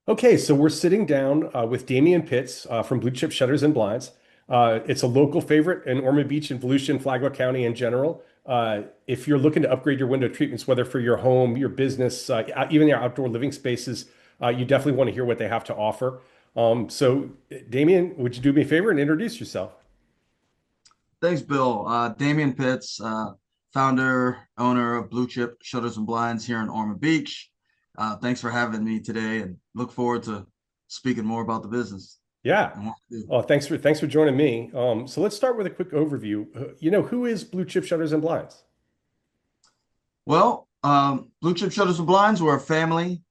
Okay, so we're sitting down with Damian Pitts from Blue Chip Shutters and Blinds. It's a local favorite in Ormond Beach and Volusia and Flagler County in general. If you're looking to upgrade your window treatments, whether for your home, your business, even your outdoor living spaces, you definitely want to hear what they have to offer. So, Damian, would you do me a favor and introduce yourself? Thanks, Bill. Damian Pitts, founder, owner of Blue Chip Shutters and Blinds here in Ormond Beach. Thanks for having me today and look forward to speaking more about the business Yeah. and what we do. Oh, thanks for joining me. So let's start with a quick overview. Who is Blue Chip Shutters and Blinds? Blue Chip Shutters and Blinds, we're a family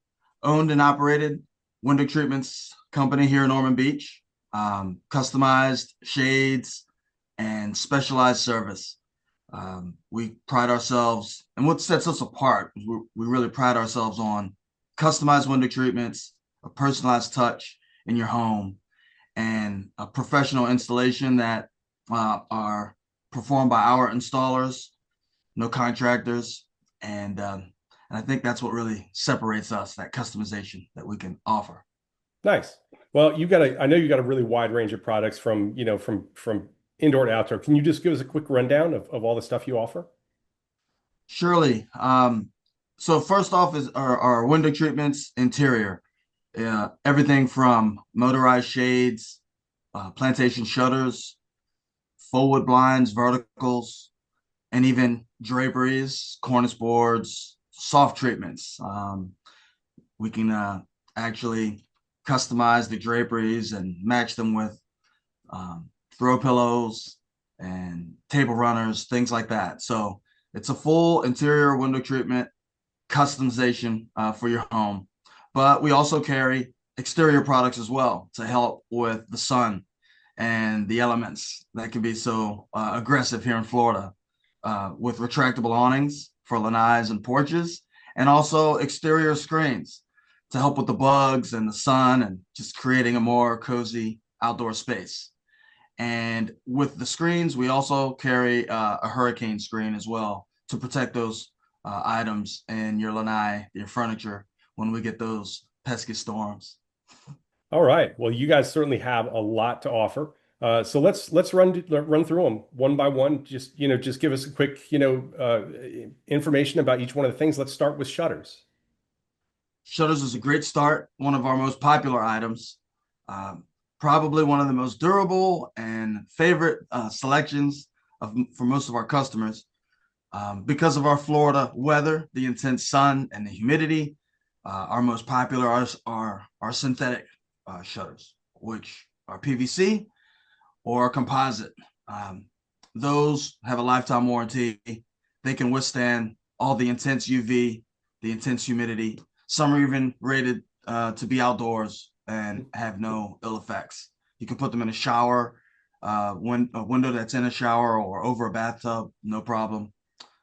owned and operated window treatments company here in Ormond Beach. Customized shades and specialized service. We pride ourselves, and what sets us apart, we really pride ourselves on customized window treatments, a personalized touch in your home, and a professional installation that are performed by our installers, no contractors, and I think that's what really separates us, that customization that we can offer. Nice. Well, I know you got a really wide range of products from, from indoor to outdoor. Can you just give us a quick rundown of all the stuff you offer? Surely. So first off is our window treatments interior. Everything from motorized shades, plantation shutters, forward blinds, verticals, and even draperies, cornice boards, soft treatments. We can actually customize the draperies and match them with throw pillows and table runners, things like that. So it's a full interior window treatment customization for your home. But we also carry exterior products as well to help with the sun and the elements that can be so aggressive here in Florida, with retractable awnings for lanais and porches, and also exterior screens to help with the bugs and the sun and just creating a more cozy outdoor space. And with the screens, we also carry a hurricane screen as well to protect those items in your lanai, your furniture, when we get those pesky storms. All right. Well, you guys certainly have a lot to offer. So let's run through them one by one. Just give us a quick, information about each one of the things. Let's start with shutters. Shutters is a great start, one of our most popular items, um, probably one of the most durable and favorite selections for most of our customers. Because of our Florida weather, the intense sun, and the humidity, our most popular are synthetic shutters, which are PVC or composite. Um, those have a lifetime warranty. They can withstand all the intense UV, the intense humidity. Some are even rated to be outdoors and have no ill effects. You can put them in a shower, when a window that's in a shower or over a bathtub, no problem.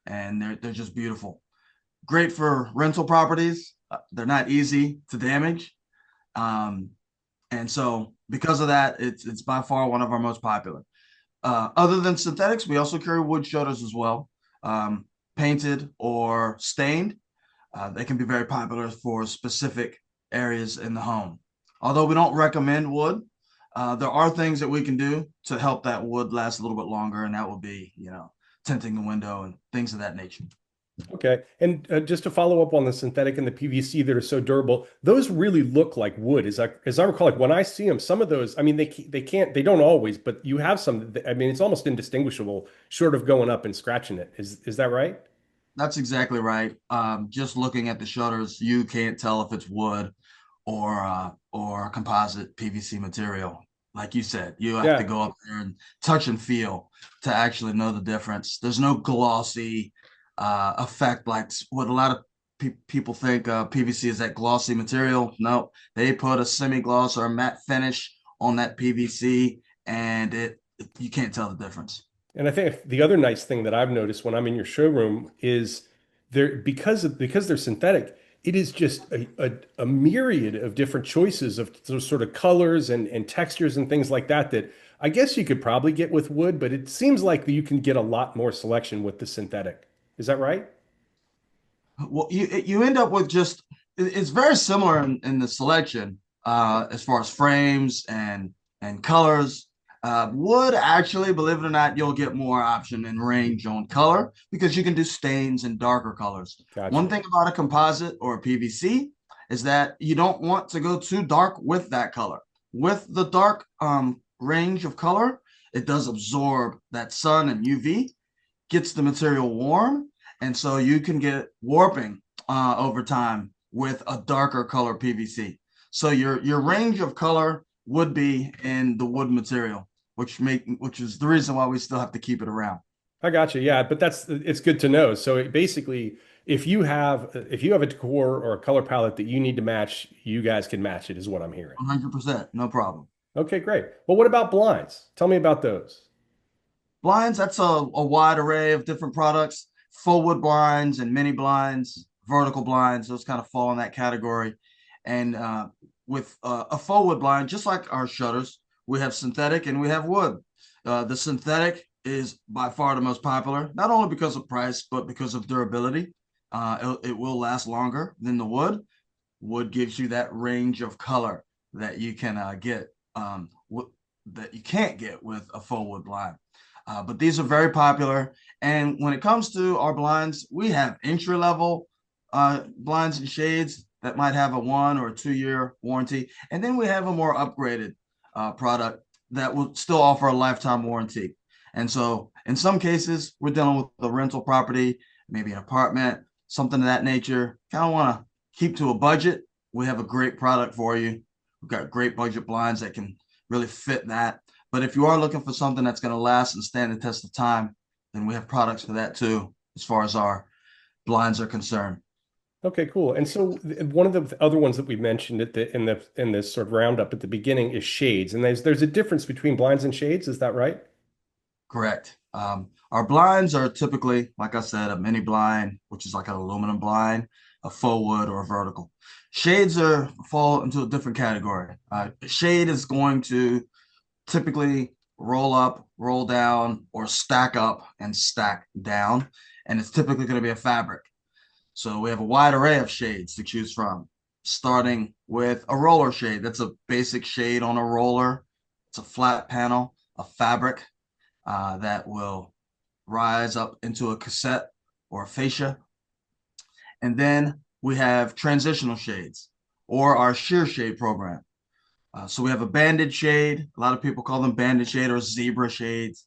And they're just beautiful. Great for rental properties. They're not easy to damage. Um, and so because of that, it's by far one of our most popular. Other than synthetics, we also carry wood shutters as well, painted or stained. They can be very popular for specific areas in the home. Although we don't recommend wood, there are things that we can do to help that wood last a little bit longer, and that would be, tinting the window and things of that nature. Okay. And just to follow up on the synthetic and the PVC that are so durable, those really look like wood. As I recall, like when I see them, some of those, I mean, they don't always, but you have some, I mean, it's almost indistinguishable short of going up and scratching it. Is that right? That's exactly right. Just looking at the shutters, you can't tell if it's wood or composite PVC material. Like you said, you have to Yeah. go up there and touch and feel to actually know the difference. There's no glossy effect like what a lot of people think PVC is that glossy material. No, they put a semi-gloss or a matte finish on that PVC, and you can't tell the difference. And I think the other nice thing that I've noticed when I'm in your showroom is because they're synthetic, it is just a myriad of different choices of those sort of colors and textures and things like that that I guess you could probably get with wood, but it seems like you can get a lot more selection with the synthetic. Is that right? Well, you end up with just it's very similar in the selection. as far as frames and colors. Wood, actually, believe it or not, you'll get more option and range on color because you can do stains and darker colors. One Gotcha. thing about a composite or a PVC is that you don't want to go too dark with that color. With the dark range of color, it does absorb that sun and UV, gets the material warm, and so you can get warping over time with a darker color PVC. So your range of color would be in the wood material, which is the reason why we still have to keep it around. I got you. Yeah, but it's good to know. So basically, if you have a decor or a color palette that you need to match, you guys can match it, is what I'm hearing. 100%, no problem. Okay, great. Well, what about blinds? Tell me about those. Blinds, that's a wide array of different products. Full wood blinds and mini blinds, vertical blinds, those kind of fall in that category. And with a full wood blind, just like our shutters, we have synthetic and we have wood. The synthetic is by far the most popular, not only because of price, but because of durability. It will last longer than the wood. Wood gives you that range of color that you can get that you can't get with a full wood blind. But these are very popular. And when it comes to our blinds, we have entry level blinds and shades that might have a 1 or 2 year warranty. And then we have a more upgraded product that will still offer a lifetime warranty. And so in some cases, we're dealing with a rental property, maybe an apartment, something of that nature. Kind of want to keep to a budget. We have a great product for you. We've got great budget blinds that can really fit that. But if you are looking for something that's going to last and stand the test of time, then we have products for that too, as far as our blinds are concerned. Okay, cool. And so one of the other ones that we mentioned in this sort of roundup at the beginning is shades. And there's a difference between blinds and shades, is that right? Correct. Our blinds are typically, like I said, a mini blind, which is like an aluminum blind, a faux wood, or a vertical. Shades are fall into a different category. Shade is going to typically roll up, roll down, or stack up and stack down. And it's typically going to be a fabric. So we have a wide array of shades to choose from, starting with a roller shade. That's a basic shade on a roller. It's a flat panel of fabric that will rise up into a cassette or a fascia. And then we have transitional shades or our sheer shade program. So we have a banded shade. A lot of people call them banded shade or zebra shades.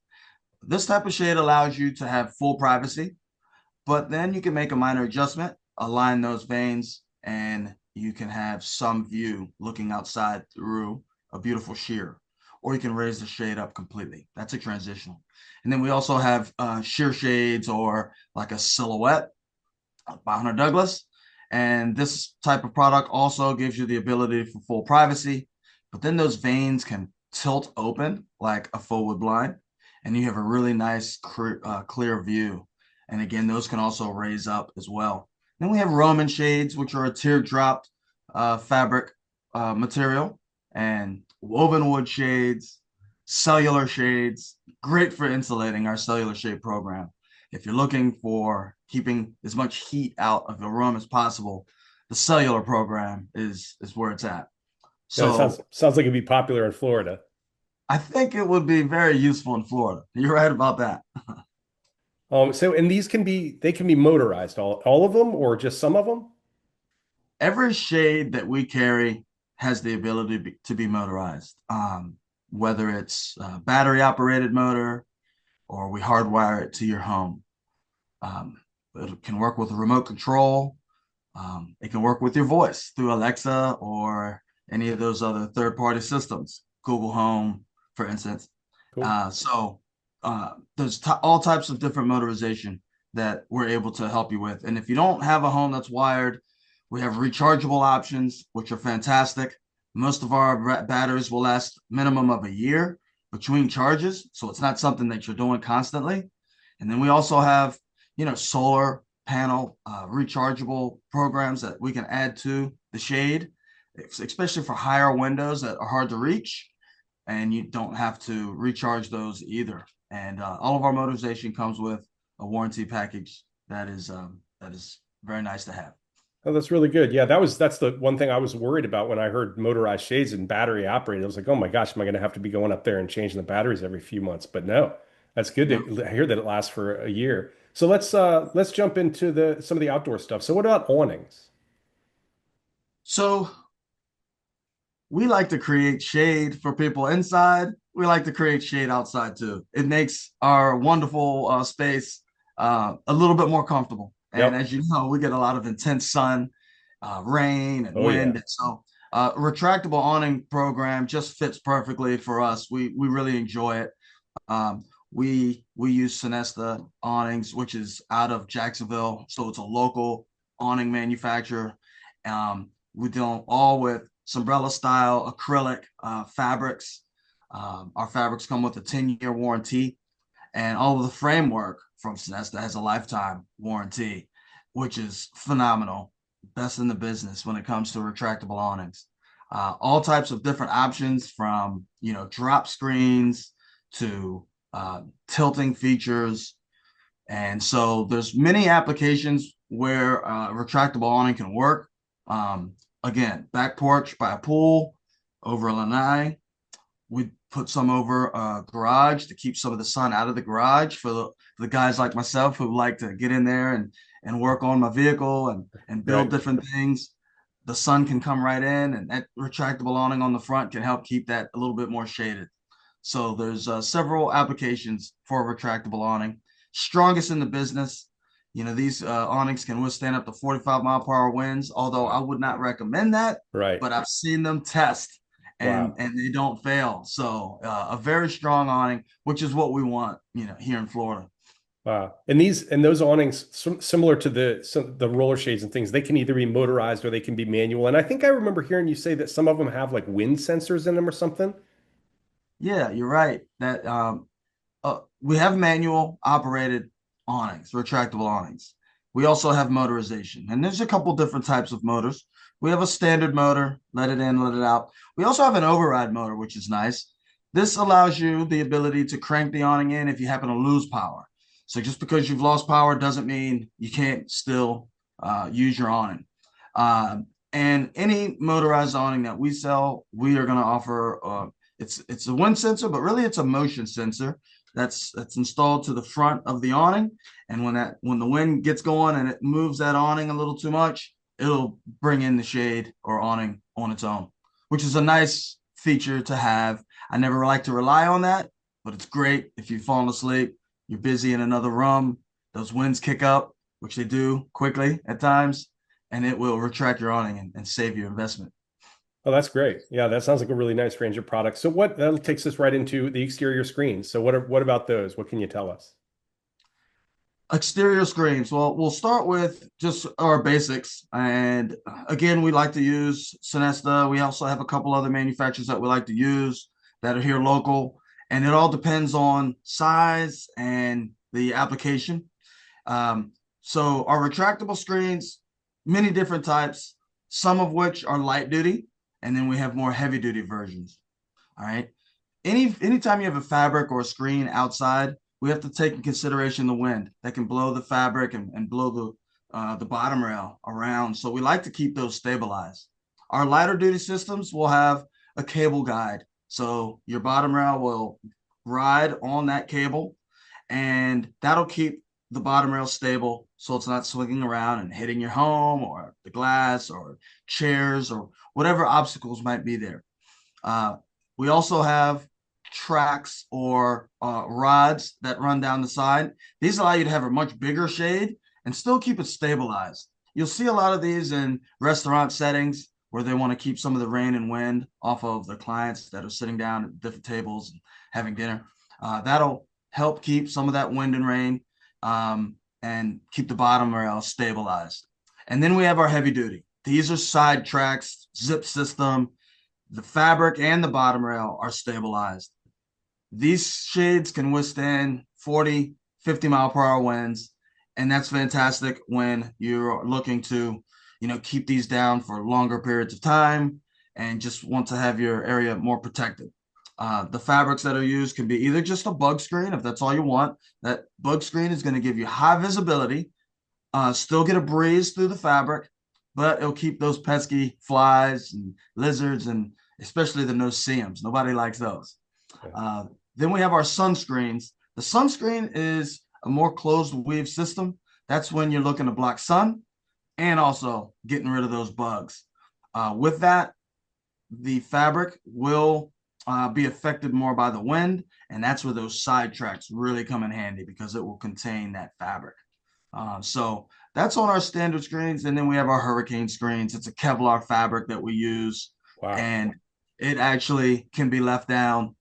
This type of shade allows you to have full privacy, but then you can make a minor adjustment, align those veins, and you can have some view looking outside through a beautiful sheer. Or you can raise the shade up completely. That's a transitional. And then we also have sheer shades or like a silhouette by Hunter Douglas. And this type of product also gives you the ability for full privacy, but then those veins can tilt open like a full wood blind, and you have a really nice clear view. And again, those can also raise up as well. Then we have Roman shades, which are a teardrop fabric material, and woven wood shades, cellular shades, great for insulating our cellular shade program. If you're looking for keeping as much heat out of the room as possible, the cellular program is where it's at. Yeah, it So sounds like it'd be popular in Florida. I think it would be very useful in Florida. You're right about that. So and they can be motorized, all of them or just some of them? Every shade that we carry has the ability to be motorized, whether it's a battery operated motor or we hardwire it to your home. It can work with a remote control. It can work with your voice through Alexa or any of those other third party systems, Google Home, for instance. Cool. There's all types of different motorization that we're able to help you with. And if you don't have a home that's wired, we have rechargeable options, which are fantastic. Most of our batteries will last minimum of a year between charges, so it's not something that you're doing constantly. And then we also have, solar panel rechargeable programs that we can add to the shade, especially for higher windows that are hard to reach, and you don't have to recharge those either. And all of our motorization comes with a warranty package that is very nice to have. Oh, that's really good. Yeah, that's the one thing I was worried about when I heard motorized shades and battery operated. I was like, oh my gosh, am I going to have to be going up there and changing the batteries every few months? But no, that's good Yep. to hear that it lasts for a year. So let's jump into the some of the outdoor stuff. So what about awnings? So we like to create shade for people inside. We like to create shade outside too. It makes our wonderful space a little bit more comfortable. And Yep. as you know, we get a lot of intense sun, rain, and Oh wind. yeah. And so, retractable awning program just fits perfectly for us. We really enjoy it. We use Sonesta awnings, which is out of Jacksonville, so it's a local awning manufacturer. We do all with Sombrella style acrylic fabrics. Our fabrics come with a 10-year warranty, and all of the framework from Sonesta has a lifetime warranty, which is phenomenal. Best in the business when it comes to retractable awnings. All types of different options from drop screens to tilting features, and so there's many applications where retractable awning can work. Again, back porch by a pool, over a lanai. We put some over a garage to keep some of the sun out of the garage for the guys like myself who like to get in there and work on my vehicle and build Right. different things. The sun can come right in, and that retractable awning on the front can help keep that a little bit more shaded. So there's several applications for a retractable awning. Strongest in the business. These awnings can withstand up to 45-mile-per-hour winds, although I Wow. would not recommend that, Right. but I've seen them test and Wow. and they don't fail. So a very strong awning, which is what we want, here in Florida. Wow. And those awnings, similar to the roller shades and things, they can either be motorized or they can be manual. And I think I remember hearing you say that some of them have like wind sensors in them or something. Yeah, you're right. That we have manual operated awnings, retractable awnings. We also have motorization, and there's a couple different types of motors. We have a standard motor, let it in, let it out. We also have an override motor, which is nice. This allows you the ability to crank the awning in if you happen to lose power. So just because you've lost power doesn't mean you can't still use your awning. And any motorized awning that we sell, we are going to offer. It's a wind sensor, but really it's a motion sensor that's installed to the front of the awning. And when the wind gets going and it moves that awning a little too much, it'll bring in the shade or awning on its own, which is a nice feature to have. I never like to rely on that, but it's great if you've fallen asleep, you're busy in another room, those winds kick up, which they do quickly at times, and it will retract your awning and save your investment. Oh, that's great. Yeah, that sounds like a really nice range of products. So that takes us right into the exterior screens. So what about those? What can you tell us? Exterior screens. Well, we'll start with just our basics. And again, we like to use Sonesta. We also have a couple other manufacturers that we like to use that are here local. And it all depends on size and the application. So our retractable screens, many different types, some of which are light duty, and then we have more heavy duty versions. All right. Anytime you have a fabric or a screen outside, we have to take in consideration the wind that can blow the fabric and blow the bottom rail around. So we like to keep those stabilized. Our lighter duty systems will have a cable guide. So your bottom rail will ride on that cable, and that'll keep the bottom rail stable so it's not swinging around and hitting your home or the glass or chairs or whatever obstacles might be there. Uh, we also have tracks or rods that run down the side. These allow you to have a much bigger shade and still keep it stabilized. You'll see a lot of these in restaurant settings where they want to keep some of the rain and wind off of their clients that are sitting down at different tables and having dinner. That'll help keep some of that wind and rain and keep the bottom rail stabilized. And then we have our heavy duty. These are side tracks, zip system. The fabric and the bottom rail are stabilized. These shades can withstand 40, 50-mile-per-hour winds, and that's fantastic when you're looking to, keep these down for longer periods of time and just want to have your area more protected. The fabrics that are used can be either just a bug screen, if that's all you want. That bug screen is going to give you high visibility, still get a breeze through the fabric, but it'll keep those pesky flies and lizards and especially the no-see-ums. Nobody likes those. Yeah. Then we have our sunscreens. The sunscreen is a more closed weave system. That's when you're looking to block sun and also getting rid of those bugs. With that, the fabric will be affected more by the wind, and that's where those side tracks really come in handy because it will contain that fabric. So that's on our standard screens, and then we have our hurricane screens. It's a Kevlar fabric that we use, Wow. and it actually can be left down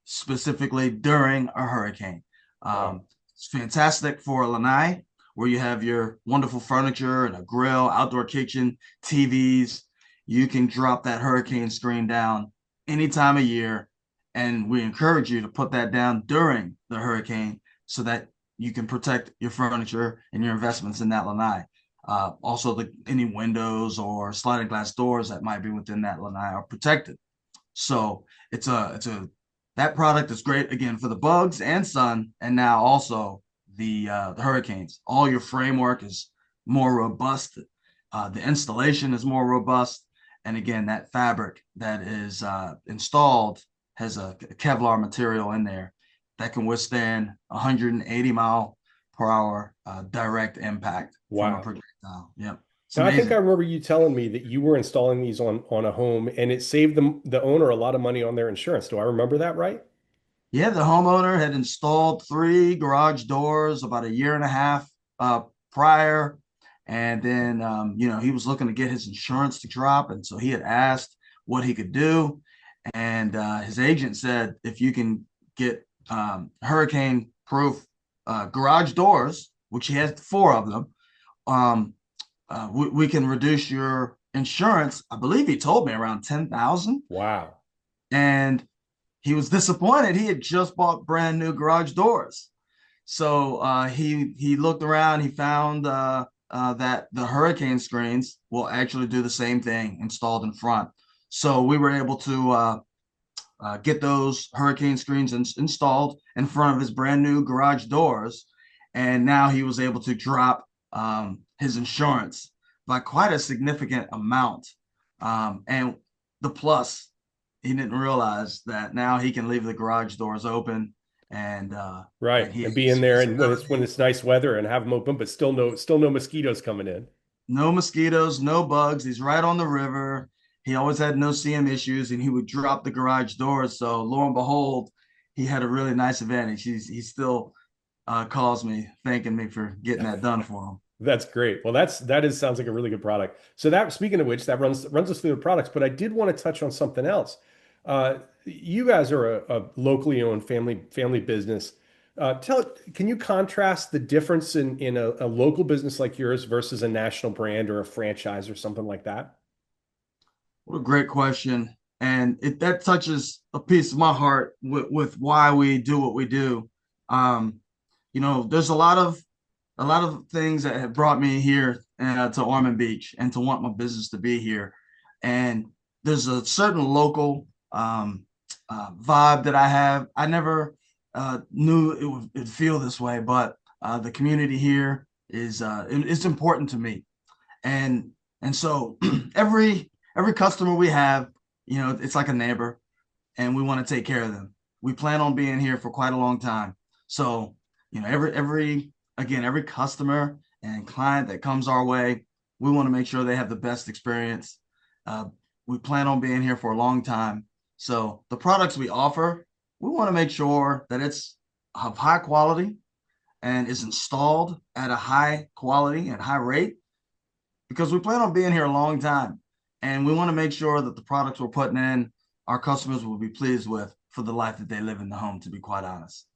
specifically during a hurricane. Wow. It's fantastic for a lanai where you have your wonderful furniture and a grill, outdoor kitchen, TVs. You can drop that hurricane screen down any time of year. And we encourage you to put that down during the hurricane so that you can protect your furniture and your investments in that lanai. Also, any windows or sliding glass doors that might be within that lanai are protected. So that product is great again for the bugs and sun, and now also the hurricanes. All your framework is more robust. The installation is more robust, and again, that fabric that is installed has a Kevlar material in there that can withstand 180 mile per hour direct impact from a Wow. projectile. Yep, it's Now, I think I amazing. remember you telling me that you were installing these on a home and it saved the owner a lot of money on their insurance. Do I remember that right? Yeah, the homeowner had installed 3 garage doors about a year and a half uh, prior. And then, he was looking to get his insurance to drop. And so he had asked what he could do. And his agent said, if you can get hurricane proof garage doors, which he has 4 of them, um, we can reduce your insurance. I believe he told me around 10,000. Wow. And he was disappointed. He had just bought brand new garage doors. So he looked around. He found that the hurricane screens will actually do the same thing installed in front. So we were able to get those hurricane screens installed in front of his brand new garage doors. And now he was able to drop his insurance by quite a significant amount. And the plus, he didn't realize that now he can leave the garage doors open and Right. And be in there his and when ability, it's nice weather and have them open, but still no mosquitoes coming in. no mosquitoes, no bugs. He's right on the river. He always had no CM issues, and he would drop the garage doors. So lo and behold, he had a really nice advantage. He still calls me thanking me for getting that done for him. That's great. Well, sounds like a really good product. So that speaking of which, that runs us through the products, but I did want to touch on something else. You guys are a locally owned family business. Can you contrast the difference in a local business like yours versus a national brand or a franchise or something like that? What a great question. And that touches a piece of my heart with why we do what we do. Um, there's a lot of things that have brought me here to Ormond Beach and to want my business to be here. And there's a certain local vibe that I have. I never knew it'd feel this way, but the community here is it's important to me. And and so every customer we have, it's like a neighbor, and we want to take care of them. We plan on being here for quite a long time. So, every customer and client that comes our way, we want to make sure they have the best experience. Uh, we plan on being here for a long time. So the products we offer, we want to make sure that it's of high quality and is installed at a high quality and high rate because we plan on being here a long time. And we want to make sure that the products we're putting in, our customers will be pleased with for the life that they live in the home, to be quite honest.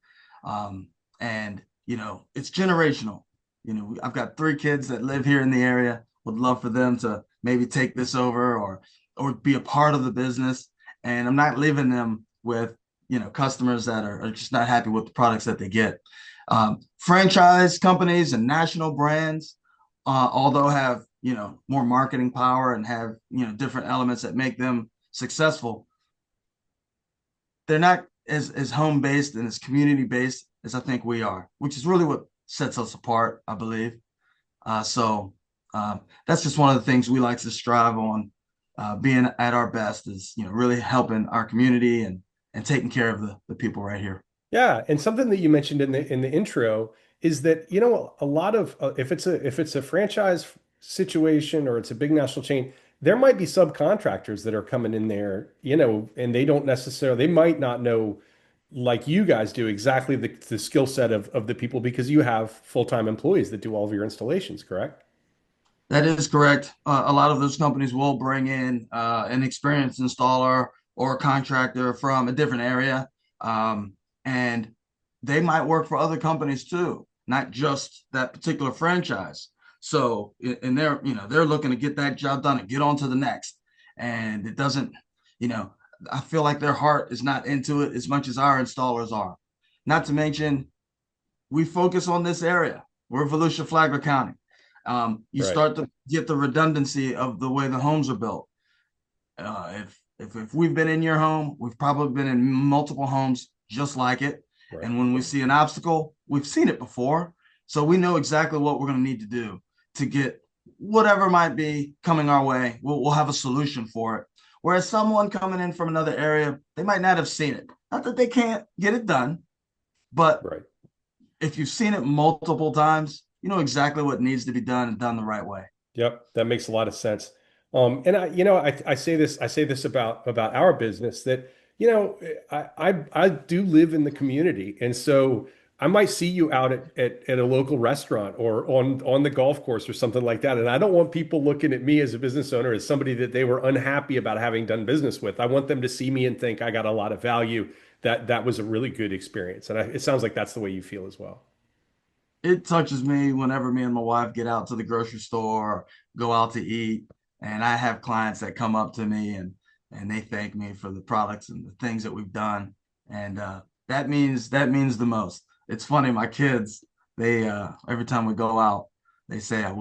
And it's generational. I've got 3 kids that live here in the area. Would love for them to maybe take this over or be a part of the business. And I'm not leaving them with customers that are just not happy with the products that they get. Franchise companies and national brands, although have more marketing power and have different elements that make them successful, they're not as home based and as community based as I think we are, which is really what sets us apart, I believe. So That's just one of the things we like to strive on. Being at our best is, really helping our community and taking care of the people right here. Yeah, and something that you mentioned in the intro is that, a lot of if it's a franchise situation or it's a big national chain, there might be subcontractors that are coming in there, and they might not know like you guys do exactly the skill set of the people because you have full-time employees that do all of your installations, correct? That is correct. A lot of those companies will bring in an experienced installer or a contractor from a different area, and they might work for other companies too, not just that particular franchise. So, and they're looking to get that job done and get on to the next. And it doesn't, you know, I feel like their heart is not into it as much as our installers are. Not to mention, we focus on this area. We're Volusia, Flagler County. You Right. start to get the redundancy of the way the homes are built. If we've been in your home, we've probably been in multiple homes just like it. Right. And when we see an obstacle, we've seen it before. So we know exactly what we're going to need to do to get whatever might be coming our way. We'll have a solution for it. Whereas someone coming in from another area, they might not have seen it. Not that they can't get it done, but Right. if you've seen it multiple times, you know exactly what needs to be done and done the right way. Yep, that makes a lot of sense. And I say this about our business that, I do live in the community. And so I might see you out at a local restaurant or on the golf course or something like that. And I don't want people looking at me as a business owner as somebody that they were unhappy about having done business with. I want them to see me and think I got a lot of value, that was a really good experience. And it sounds like that's the way you feel as well. It touches me whenever me and my wife get out to the grocery store, or go out to eat, and I have clients that come up to me and they thank me for the products and the things that we've done, and that means the most. It's funny, my kids, they every time we go out, they say I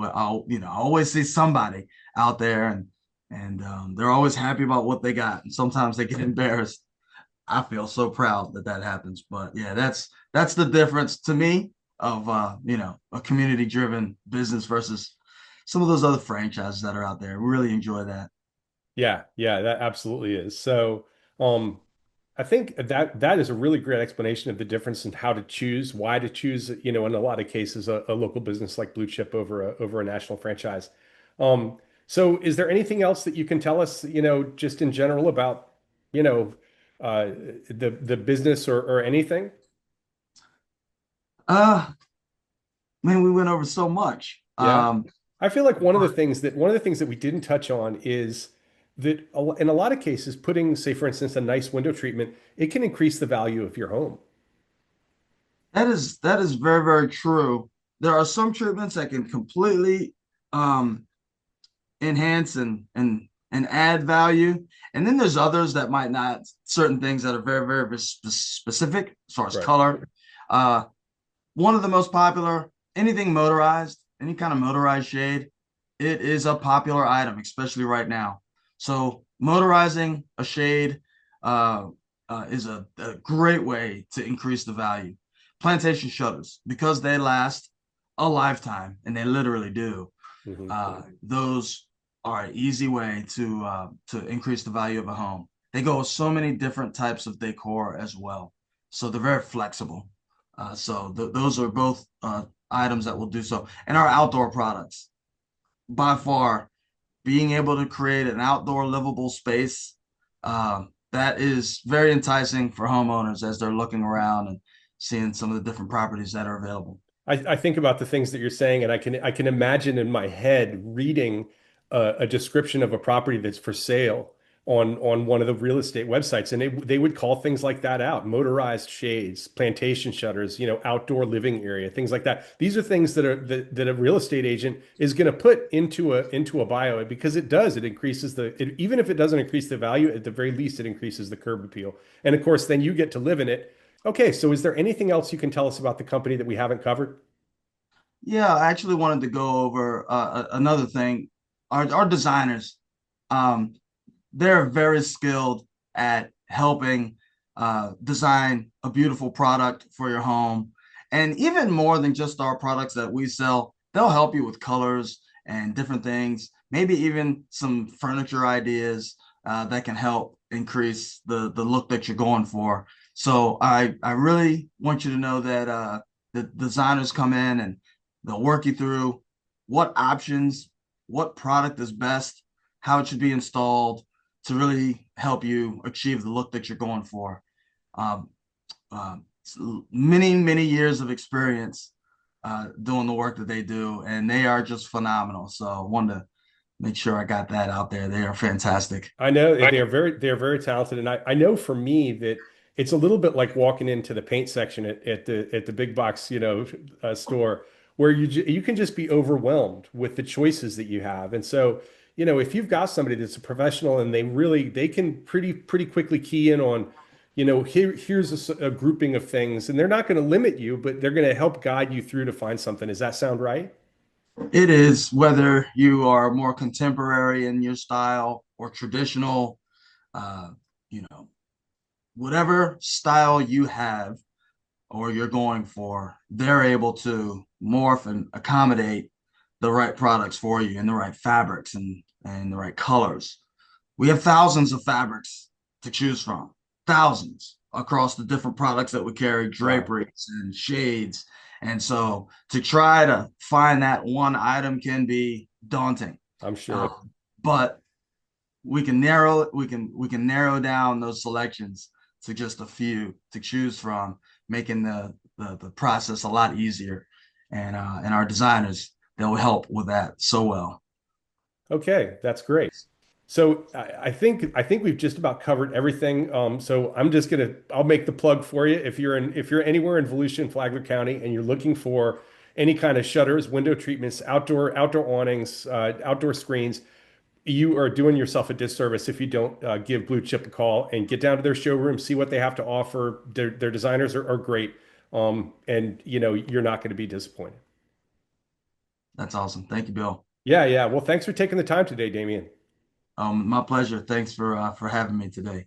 always see somebody out there, and they're always happy about what they got, and sometimes they get embarrassed. I feel so proud that that happens. But yeah, that's the difference to me of a community driven business versus some of those other franchises that are out there. Really enjoy that. Yeah, yeah, that absolutely is. So, I think that is a really great explanation of the difference in how to choose, why to choose, in a lot of cases, a local business like Blue Chip over a national franchise. So is there anything else that you can tell us, just in general about, you know, uh, the business or anything? Uh Man, we went over so much. Yeah. I feel like one of the things that we didn't touch on is that in a lot of cases, putting, say, for instance, a nice window treatment, it can increase the value of your home. That is very, very true. There are some treatments that can completely um enhance and add value. And then there's others that might not, certain things that are very, very specific as far as Right. color. Uh One of the most popular, anything motorized, any kind of motorized shade, it is a popular item, especially right now. So motorizing a shade is a great way to increase the value. Plantation shutters, because they last a lifetime, and they literally do. Hmm. Those are an easy way to increase the value of a home. They go with so many different types of decor as well, so they're very flexible. Those are both items that will do so. And our outdoor products, by far, being able to create an outdoor livable space, that is very enticing for homeowners as they're looking around and seeing some of the different properties that are available. I think about the things that you're saying, and I can imagine in my head reading a description of a property that's for sale on one of the real estate websites, and they would call things like that out: motorized shades, plantation shutters, outdoor living area, things like that. These are things that a real estate agent is going to put into a bio because it increases even if it doesn't increase the value, at the very least it increases the curb appeal, and of course then you get to live in it. Okay, so is there anything else you can tell us about the company that we haven't covered? Yeah, I actually wanted to go over another thing. Our designers, um, they're very skilled at helping design a beautiful product for your home. And even more than just our products that we sell, they'll help you with colors and different things, maybe even some furniture ideas that can help increase the look that you're going for. So I really want you to know that the designers come in and they'll work you through what options, what product is best, how it should be installed to really help you achieve the look that you're going for. Um, many years of experience doing the work that they do, and they are just phenomenal. So I wanted to make sure I got that out there. They are fantastic. I know they're very talented, and I know for me that it's a little bit like walking into the paint section at the big box, store where you can just be overwhelmed with the choices that you have. And so, if you've got somebody that's a professional and they can pretty quickly key in on, here's a grouping of things, and they're not going to limit you, but they're going to help guide you through to find something. Does that sound right? It is whether you are more contemporary in your style or traditional, uh, you know, whatever style you have or you're going for, they're able to morph and accommodate the right products for you and the right fabrics and the right colors. We have thousands of fabrics to choose from, thousands across the different products that we carry, Wow, draperies and shades. And so to try to find that one item can be daunting. I'm sure. But we can narrow down those selections to just a few to choose from, making the process a lot easier. And our designers, they'll help with that so well. Okay, that's great. So I think we've just about covered everything. So I'll make the plug for you. If you're anywhere in Volusia and Flagler County and you're looking for any kind of shutters, window treatments, outdoor awnings, outdoor screens, you are doing yourself a disservice if you don't give Blue Chip a call and get down to their showroom, see what they have to offer. Their designers are great, and you're not going to be disappointed. That's awesome. Thank you, Bill. Yeah, yeah. Well, thanks for taking the time today, Damien. My pleasure. Thanks for having me today.